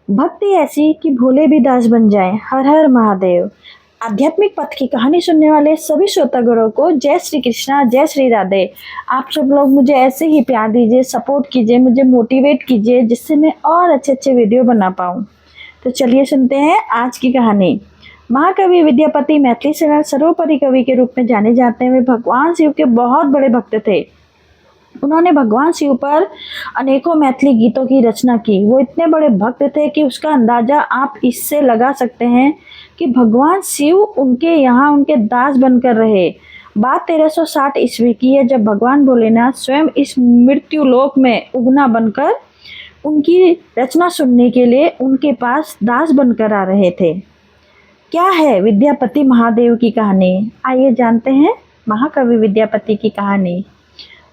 भक्ति ऐसी कि भोले भी दास बन जाएं। हर हर महादेव। आध्यात्मिक पथ की कहानी सुनने वाले सभी श्रोतागणों को जय श्री कृष्णा, जय श्री राधे। आप सब लोग मुझे ऐसे ही प्यार दीजिए, सपोर्ट कीजिए, मुझे मोटिवेट कीजिए, जिससे मैं और अच्छे अच्छे वीडियो बना पाऊँ। तो चलिए सुनते हैं आज की कहानी। महाकवि विद्यापति मैथिली से सर्वोपरि कवि के रूप में जाने जाते हैं। वे भगवान शिव के बहुत बड़े भक्त थे। उन्होंने भगवान शिव पर अनेकों मैथिली गीतों की रचना की। वो इतने बड़े भक्त थे कि उसका अंदाजा आप इससे लगा सकते हैं कि भगवान शिव उनके यहाँ उनके दास बनकर रहे। बात 1360 ईस्वी की है, जब भगवान भोलेनाथ स्वयं इस मृत्यु लोक में उगना बनकर उनकी रचना सुनने के लिए उनके पास दास बनकर आ रहे थे। क्या है विद्यापति महादेव की कहानी? आइए जानते हैं महाकवि विद्यापति की कहानी।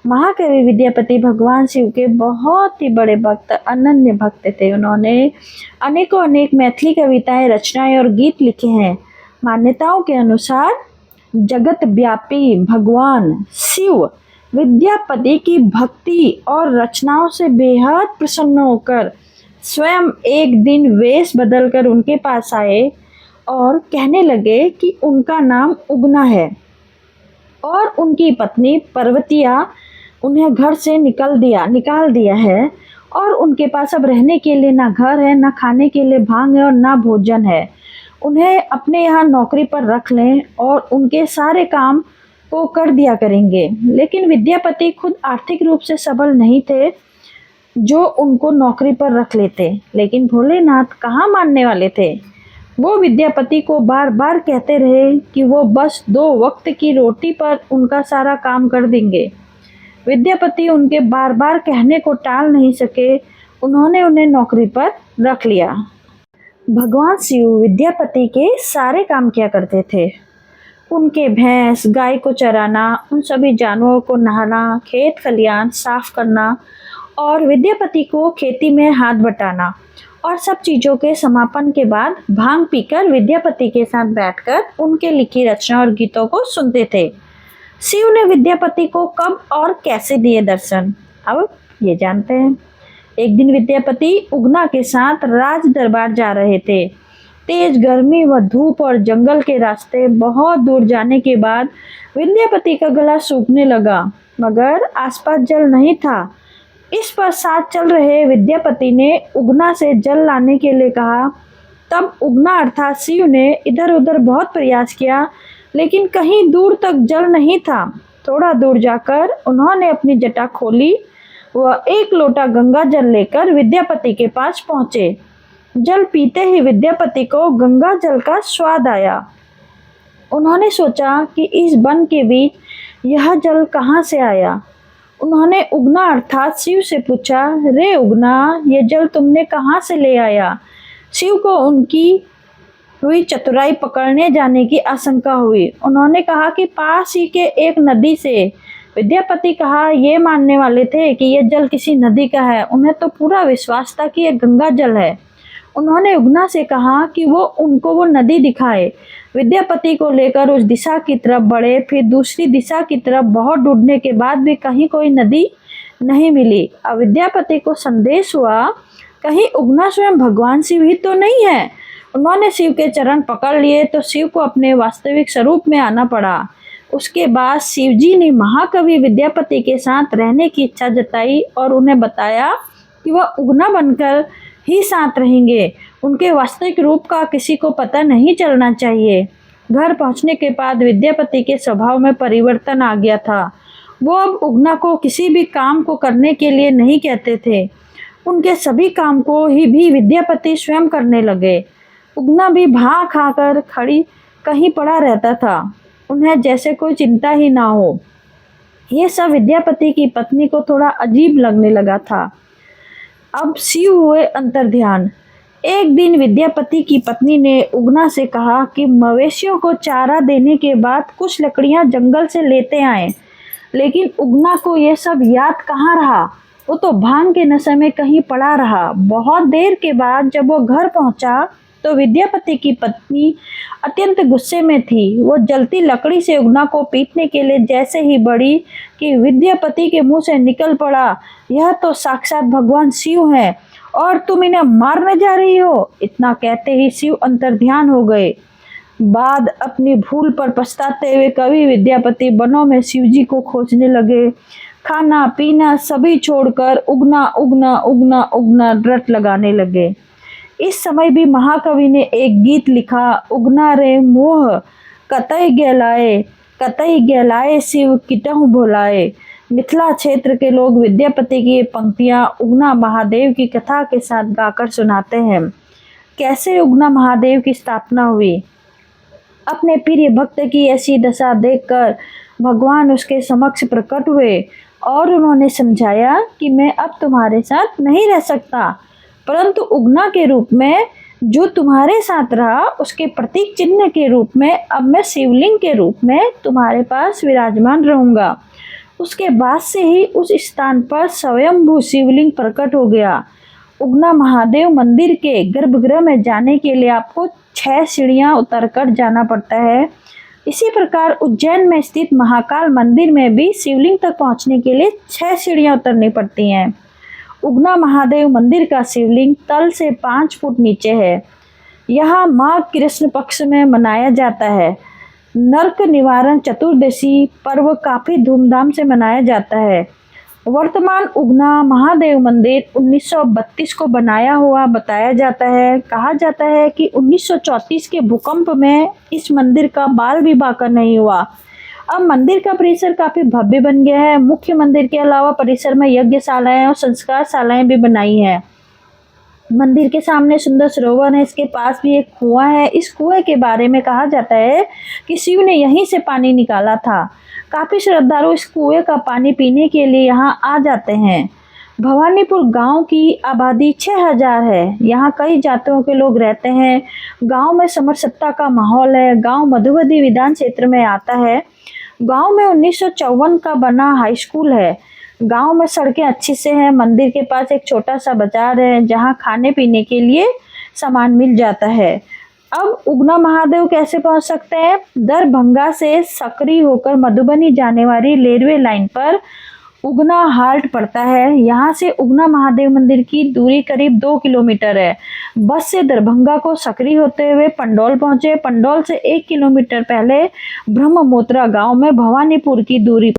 महाकवि विद्यापति भगवान शिव के बहुत ही बड़े भक्त, अनन्य भक्त थे। उन्होंने अनेक मैथिली कविताएं, रचनाएं और गीत लिखे हैं। मान्यताओं के अनुसार जगत व्यापी भगवान शिव विद्यापति की भक्ति और रचनाओं से बेहद प्रसन्न होकर स्वयं एक दिन वेश बदलकर उनके पास आए और कहने लगे कि उनका नाम उगना है और उनकी पत्नी पर्वतिया उन्हें घर से निकाल दिया है और उनके पास अब रहने के लिए ना घर है, ना खाने के लिए भांग है और ना भोजन है। उन्हें अपने यहाँ नौकरी पर रख लें और उनके सारे काम को कर दिया करेंगे। लेकिन विद्यापति खुद आर्थिक रूप से सबल नहीं थे जो उनको नौकरी पर रख लेते। लेकिन भोलेनाथ कहाँ मानने वाले थे। वो विद्यापति को बार बार कहते रहे कि वो बस 2 वक्त की रोटी पर उनका सारा काम कर देंगे। विद्यापति उनके बार बार कहने को टाल नहीं सके। उन्होंने उन्हें नौकरी पर रख लिया। भगवान शिव विद्यापति के सारे काम किया करते थे। उनके भैंस गाय को चराना, उन सभी जानवरों को नहाना, खेत खलियान साफ करना और विद्यापति को खेती में हाथ बटाना और सब चीज़ों के समापन के बाद भांग पीकर विद्यापति के साथ बैठकर उनके लिखी रचना और गीतों को सुनते थे। शिव ने विद्यापति को कब और कैसे दिए दर्शन, अब ये जानते हैं। एक दिन विद्यापति उगना के साथ राज दरबार जा रहे थे। तेज गर्मी व धूप और जंगल के रास्ते बहुत दूर जाने के बाद विद्यापति का गला सूखने लगा, मगर आसपास जल नहीं था। इस पर साथ चल रहे विद्यापति ने उगना से जल लाने के लिए कहा। तब उगना अर्थात शिव ने इधर उधर बहुत प्रयास किया, लेकिन कहीं दूर तक जल नहीं था। थोड़ा दूर जाकर उन्होंने अपनी जटा खोली व 1 लोटा गंगा जल लेकर विद्यापति के पास पहुँचे। जल पीते ही विद्यापति को गंगा जल का स्वाद आया। उन्होंने सोचा कि इस वन के बीच यह जल कहाँ से आया। उन्होंने उगना अर्थात शिव से पूछा, रे उगना, ये जल तुमने कहाँ से ले आया? शिव को उनकी हुई चतुराई पकड़ने जाने की आशंका हुई। उन्होंने कहा कि पास ही के एक नदी से। विद्यापति कहा ये मानने वाले थे कि यह जल किसी नदी का है। उन्हें तो पूरा विश्वास था कि यह गंगा जल है। उन्होंने उगना से कहा कि वो उनको वो नदी दिखाए। विद्यापति को लेकर उस दिशा की तरफ बढ़े। फिर दूसरी दिशा की तरफ बहुत ढूंढने के बाद भी कहीं कोई नदी नहीं मिली। अब विद्यापति को संदेश हुआ कहीं उगना स्वयं भगवान शिव ही तो नहीं है। उन्होंने शिव के चरण पकड़ लिए तो शिव को अपने वास्तविक स्वरूप में आना पड़ा। उसके बाद शिवजी ने महाकवि विद्यापति के साथ रहने की इच्छा जताई और उन्हें बताया कि वह उगना बनकर ही साथ रहेंगे। उनके वास्तविक रूप का किसी को पता नहीं चलना चाहिए। घर पहुंचने के बाद विद्यापति के स्वभाव में परिवर्तन आ गया था। वो अब उगना को किसी भी काम को करने के लिए नहीं कहते थे। उनके सभी काम को ही भी विद्यापति स्वयं करने लगे। उगना भी भा खाकर खड़ी कहीं पड़ा रहता था। उन्हें जैसे कोई चिंता ही ना हो। ये सब विद्यापति की पत्नी को थोड़ा अजीब लगने लगा था। अब शिव हुए अंतर्ध्यान। एक दिन विद्यापति की पत्नी ने उगना से कहा कि मवेशियों को चारा देने के बाद कुछ लकड़ियां जंगल से लेते आए। लेकिन उगना को ये सब याद कहाँ रहा। वो तो भांग के नशे में कहीं पड़ा रहा। बहुत देर के बाद जब वो घर पहुंचा तो विद्यापति की पत्नी अत्यंत गुस्से में थी। वो जलती लकड़ी से उगना को पीटने के लिए जैसे ही बढ़ी कि विद्यापति के मुंह से निकल पड़ा, यह तो साक्षात भगवान शिव हैं और तुम इन्हें मारने जा रही हो। इतना कहते ही शिव अंतर्ध्यान हो गए। बाद अपनी भूल पर पछताते हुए कवि विद्यापति वनों में शिवजी को खोजने लगे। खाना पीना सभी छोड़कर उगना उगना उगना उगना रट लगाने लगे। इस समय भी महाकवि ने एक गीत लिखा, उगना रे मोह कतई गहलाए शिव किटहु भुलाए। मिथिला क्षेत्र के लोग विद्यापति की ये पंक्तियां उगना महादेव की कथा के साथ गाकर सुनाते हैं। कैसे उगना महादेव की स्थापना हुई। अपने प्रिय भक्त की ऐसी दशा देखकर भगवान उसके समक्ष प्रकट हुए और उन्होंने समझाया कि मैं अब तुम्हारे साथ नहीं रह सकता, परंतु उगना के रूप में जो तुम्हारे साथ रहा उसके प्रतीक चिन्ह के रूप में अब मैं शिवलिंग के रूप में तुम्हारे पास विराजमान रहूंगा। उसके बाद से ही उस स्थान पर स्वयंभू शिवलिंग प्रकट हो गया। उगना महादेव मंदिर के गर्भगृह में जाने के लिए आपको 6 सीढ़ियां उतरकर जाना पड़ता है। इसी प्रकार उज्जैन में स्थित महाकाल मंदिर में भी शिवलिंग तक पहुंचने के लिए 6 सीढ़ियां उतरनी पड़ती हैं। उगना महादेव मंदिर का शिवलिंग तल से 5 फुट नीचे है। यहाँ माघ कृष्ण पक्ष में मनाया जाता है। नरक निवारण चतुर्दशी पर्व काफी धूमधाम से मनाया जाता है। वर्तमान उगना महादेव मंदिर 1932 को बनाया हुआ बताया जाता है। कहा जाता है कि 1934 के भूकंप में इस मंदिर का बाल भी बांका नहीं हुआ। अब मंदिर का परिसर काफी भव्य बन गया है। मुख्य मंदिर के अलावा परिसर में यज्ञशालाएं और संस्कार शालाएं भी बनाई हैं। मंदिर के सामने सुंदर सरोवर है। इसके पास भी एक कुआं है। इस कुएं के बारे में कहा जाता है कि शिव ने यहीं से पानी निकाला था। काफी श्रद्धालु इस कुएं का पानी पीने के लिए यहाँ आ जाते हैं। भवानीपुर गांव की आबादी 6000 है। यहाँ कई जातियों के लोग रहते हैं। गांव में समरसत्ता का माहौल है। गांव मधुबनी विधान क्षेत्र में आता है। गांव में 1954 का बना हाई स्कूल है। गांव में सड़कें अच्छी से हैं। मंदिर के पास एक छोटा सा बाजार है जहां खाने पीने के लिए सामान मिल जाता है। अब उगना महादेव कैसे पहुंच सकते हैं। दरभंगा से सकरी होकर मधुबनी जाने वाली रेलवे लाइन पर उगना हाल्ट पड़ता है। यहाँ से उगना महादेव मंदिर की दूरी करीब 2 किलोमीटर है। बस से दरभंगा को सकरी होते हुए पंडौल पहुंचे। पंडौल से 1 किलोमीटर पहले ब्रह्ममोत्रा गांव में भवानीपुर की दूरी